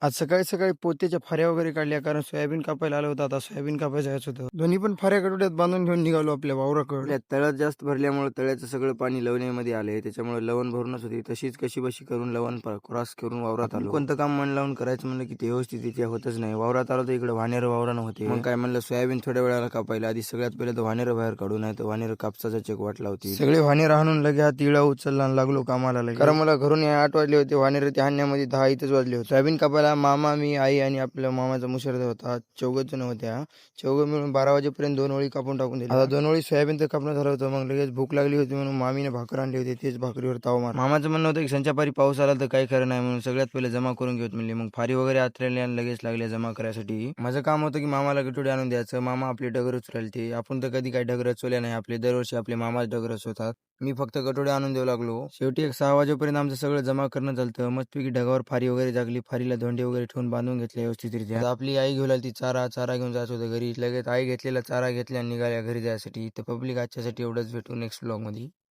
आज सकाळी-सकाळी पोत्याच्या फाऱ्या वगैरे काढल्या कारण सोयाबीन कापायला आलं होतं. आता सोयाबीन कापायचं जायचं होतं. दोन्ही पण फाऱ्या कटोऱ्यात बांधून घेऊन निघालो आपल्या वावराकडं. आपल्या तळ्यात जास्त भरल्यामुळे तळ्याचं सगळं पाणी लवणीमध्ये आले. त्याच्यामुळे लवण भरूनच होती. तशीच कशीबशी करून लवण क्रॉस करून वावरात आलो. कोणतं काम मन लावून करायचं म्हणलं की ते व्यवस्थित तिथे होतच नाही. वावरात आलो तर इकडे वानेरं वावरानं होते. मग काय म्हणलं सोयाबीन थोड्या वेळाला कापायला आधी सगळ्यात पहिले तर वानेरं बाहेर काढू, नाही तर वानेरं कापसाचा चेक वाट लावतील. सगळे वानेर हाणून लगे हा तिळा उचलला आणि लागलो कामाला लगे. कारण मला घरून 8 वाजले होते. वानेर ते हाणण्यामध्ये 10 इथंच वाजले होते. सोयाबीन कापायला मामा, मी, आई आणि आपल्या मामाचा मुशर्दा होता. 4 जण होत्या. 4 मिळून 12 वाजेपर्यंत 2 ओळी कापून टाकून दिली. आता 2 ओळी सोयाबीन तर कापणं झालं होतं. मग लगेच भूक लागली होती म्हणून मामीने भाकर आणली होती. तेच भाकरीवर ताव मार. मामाचं म्हणणं होतं की संचापारी पाऊस आला तर काही खरं नाही म्हणून सगळ्यात पहिले जमा करून घेऊत म्हणले. मग फारी वगैरे आतरले आणि लगेच लागले जमा करायसाठी. माझं काम होतं की मामाला गटोडे आणून द्यायचं. मामा आपले डगर उचलायला ते. आपण तर कधी काही डगर उचलले नाही. आपले दरवर्षी आपले मामाच डगर होतात. मी फक्त गटोडे आणून देऊ लागलो. शेवटी एक 6 वाजेपर्यंत आमचं सगळं जमा करणं झालं. मस्तपैकी ढगावर फारी वगैरे जागली. फारीला धोंडे वगैरे ठेवून बांधून घेतले व्यवस्थितरित्या. आपली आई घेऊन आली ती चारा घेऊन जात होतं घरी. लगेच आई घेतलेला चारा घेतल्या आणि निघाल्या घरी जायसाठी. तर पब्लिक आजच्यासाठी एवढंच. भेटू नेक्स्ट ब्लॉग मध्ये.